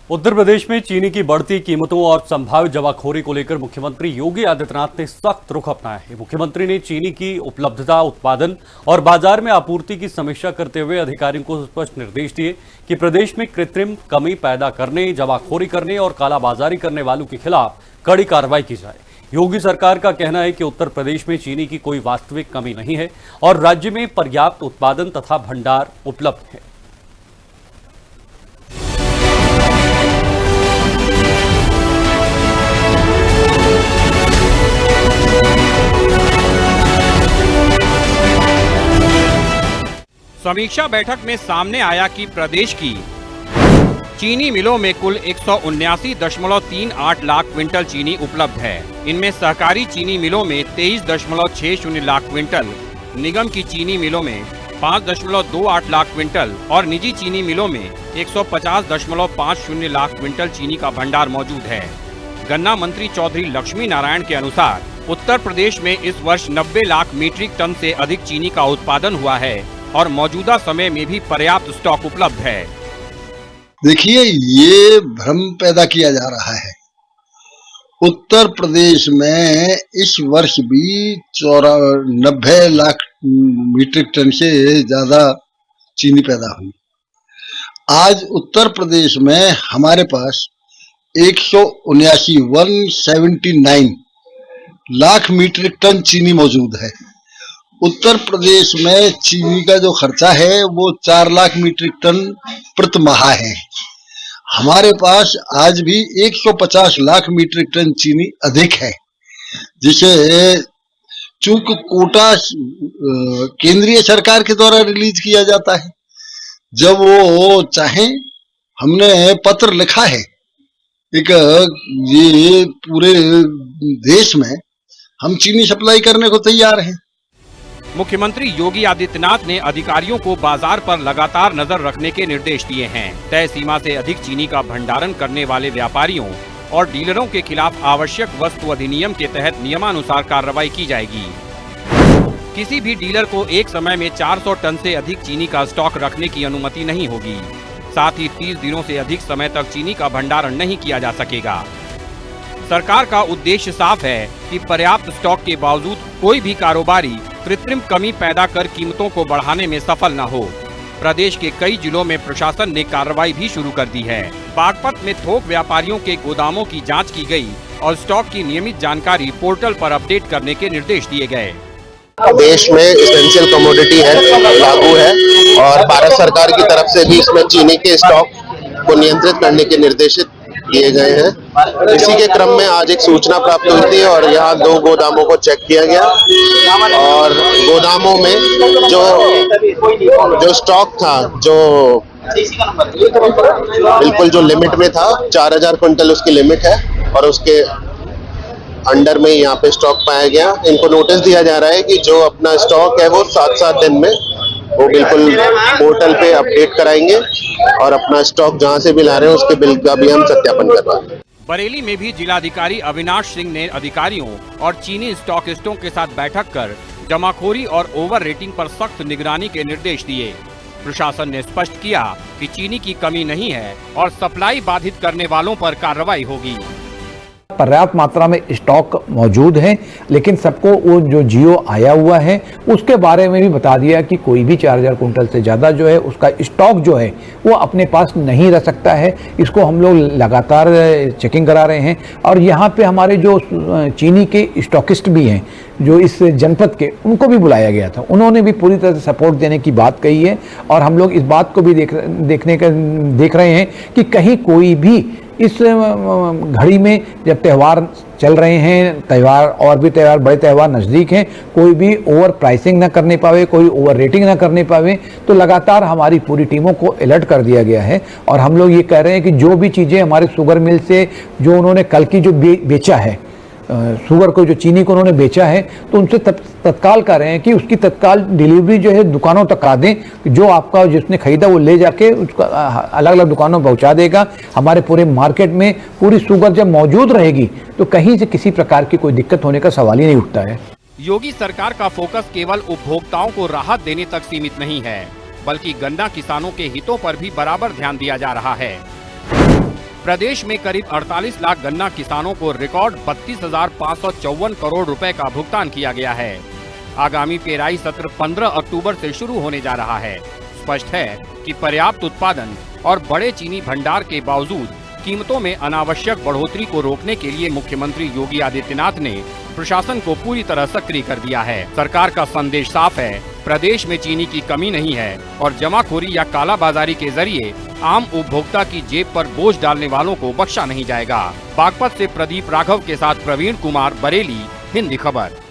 उत्तर प्रदेश में चीनी की बढ़ती कीमतों और संभावित जमाखोरी को लेकर मुख्यमंत्री योगी आदित्यनाथ ने सख्त रुख अपनाया है। मुख्यमंत्री ने चीनी की उपलब्धता, उत्पादन और बाजार में आपूर्ति की समीक्षा करते हुए अधिकारियों को स्पष्ट निर्देश दिए कि प्रदेश में कृत्रिम कमी पैदा करने, जमाखोरी करने और कालाबाजारी करने वालों के खिलाफ कड़ी कार्रवाई की जाए। योगी सरकार का कहना है कि उत्तर प्रदेश में चीनी की कोई वास्तविक कमी नहीं है और राज्य में पर्याप्त उत्पादन तथा भंडार उपलब्ध है। समीक्षा बैठक में सामने आया कि प्रदेश की चीनी मिलों में कुल 179.38 लाख क्विंटल चीनी उपलब्ध है। इनमें सहकारी चीनी मिलों में 23.60 लाख क्विंटल, निगम की चीनी मिलों में 5.28 लाख क्विंटल और निजी चीनी मिलों में 150.50 लाख क्विंटल चीनी का भंडार मौजूद है। गन्ना मंत्री चौधरी लक्ष्मी नारायण के अनुसार उत्तर प्रदेश में इस वर्ष 90 लाख मीट्रिक टन से अधिक चीनी का उत्पादन हुआ है और मौजूदा समय में भी पर्याप्त स्टॉक उपलब्ध है। देखिए, ये भ्रम पैदा किया जा रहा है। उत्तर प्रदेश में इस वर्ष भी 90 लाख मीट्रिक टन से ज्यादा चीनी पैदा हुई। आज उत्तर प्रदेश में हमारे पास 179 लाख मीट्रिक टन चीनी मौजूद है। उत्तर प्रदेश में चीनी का जो खर्चा है वो 4 लाख मीट्रिक टन प्रति माह है। हमारे पास आज भी 150 लाख मीट्रिक टन चीनी अधिक है, जिसे चूंकि कोटा केंद्रीय सरकार के द्वारा रिलीज किया जाता है। जब वो चाहे, हमने पत्र लिखा है एक, ये पूरे देश में हम चीनी सप्लाई करने को तैयार हैं। मुख्यमंत्री योगी आदित्यनाथ ने अधिकारियों को बाजार पर लगातार नजर रखने के निर्देश दिए हैं। तय सीमा से अधिक चीनी का भंडारण करने वाले व्यापारियों और डीलरों के खिलाफ आवश्यक वस्तु अधिनियम के तहत नियमानुसार कार्रवाई की जाएगी। किसी भी डीलर को एक समय में 400 टन से अधिक चीनी का स्टॉक रखने की अनुमति नहीं होगी। साथ ही 30 दिनों से अधिक समय तक चीनी का भंडारण नहीं किया जा सकेगा। सरकार का उद्देश्य साफ है कि पर्याप्त स्टॉक के बावजूद कोई भी कारोबारी कृत्रिम कमी पैदा कर कीमतों को बढ़ाने में सफल न हो। प्रदेश के कई जिलों में प्रशासन ने कार्रवाई भी शुरू कर दी है। बागपत में थोक व्यापारियों के गोदामों की जांच की गई और स्टॉक की नियमित जानकारी पोर्टल पर अपडेट करने के निर्देश दिए गए। देश में इसेंशियल कमोडिटी है, लागू है और भारत सरकार की तरफ से भी इसमें चीनी के स्टॉक को नियंत्रित करने के निर्देशित किए गए हैं। इसी के क्रम में आज एक सूचना प्राप्त हुई थी और यहाँ 2 गोदामों को चेक किया गया और गोदामों में जो स्टॉक था, जो बिल्कुल जो लिमिट में था, 4000 क्विंटल उसकी लिमिट है और उसके अंडर में यहाँ पे स्टॉक पाया गया। इनको नोटिस दिया जा रहा है कि जो अपना स्टॉक है वो 7-7 दिन में वो बिल्कुल पोर्टल पे अपडेट कराएंगे और अपना स्टॉक जहां से भी ला रहे हैं उसके बिल का भी हम सत्यापन करवाएंगे। बरेली में भी जिलाधिकारी अविनाश सिंह ने अधिकारियों और चीनी स्टॉकिस्टों के साथ बैठक कर जमाखोरी और ओवर रेटिंग पर सख्त निगरानी के निर्देश दिए। प्रशासन ने स्पष्ट किया कि चीनी की कमी नहीं है और सप्लाई बाधित करने वालों पर कार्रवाई होगी। पर्याप्त मात्रा में स्टॉक मौजूद है, लेकिन सबको वो जो जियो आया हुआ है उसके बारे में भी बता दिया कि कोई भी 4000 कुंटल से ज़्यादा जो है उसका स्टॉक जो है वो अपने पास नहीं रह सकता है। इसको हम लोग लगातार चेकिंग करा रहे हैं और यहाँ पे हमारे जो चीनी के स्टॉकिस्ट भी हैं जो इस जनपद के, उनको भी बुलाया गया था। उन्होंने भी पूरी तरह से सपोर्ट देने की बात कही है और हम लोग इस बात को भी देख रहे हैं कि कहीं कोई भी इस घड़ी में जब त्यौहार चल रहे हैं, त्यौहार और भी त्यौहार, बड़े त्यौहार नज़दीक हैं, कोई भी ओवर प्राइसिंग न करने पावे, कोई ओवर रेटिंग न करने पावे। तो लगातार हमारी पूरी टीमों को अलर्ट कर दिया गया है और हम लोग ये कह रहे हैं कि जो भी चीज़ें हमारे शुगर मिल से जो उन्होंने कल की जो बेचा है, शुगर को जो चीनी को उन्होंने बेचा है, तो उनसे तत्काल कह रहे हैं कि उसकी तत्काल डिलीवरी जो है दुकानों तक करा दें। जो आपका जिसने खरीदा वो ले जाके उसका अलग अलग दुकानों में पहुंचा देगा। हमारे पूरे मार्केट में पूरी शुगर जब मौजूद रहेगी तो कहीं से किसी प्रकार की कोई दिक्कत होने का सवाल ही नहीं उठता है। योगी सरकार का फोकस केवल उपभोक्ताओं को राहत देने तक सीमित नहीं है, बल्कि गन्ना किसानों के हितों पर भी बराबर ध्यान दिया जा रहा है। प्रदेश में करीब 48 लाख गन्ना किसानों को रिकॉर्ड 32,554 करोड़ रुपए का भुगतान किया गया है। आगामी पेराई सत्र 15 अक्टूबर से शुरू होने जा रहा है। स्पष्ट है कि पर्याप्त उत्पादन और बड़े चीनी भंडार के बावजूद कीमतों में अनावश्यक बढ़ोतरी को रोकने के लिए मुख्यमंत्री योगी आदित्यनाथ ने प्रशासन को पूरी तरह सक्रिय कर दिया है। सरकार का संदेश साफ है, प्रदेश में चीनी की कमी नहीं है और जमाखोरी या कालाबाजारी के जरिए आम उपभोक्ता की जेब पर बोझ डालने वालों को बख्शा नहीं जाएगा। बागपत से प्रदीप राघव के साथ प्रवीण कुमार, बरेली, हिंदी खबर।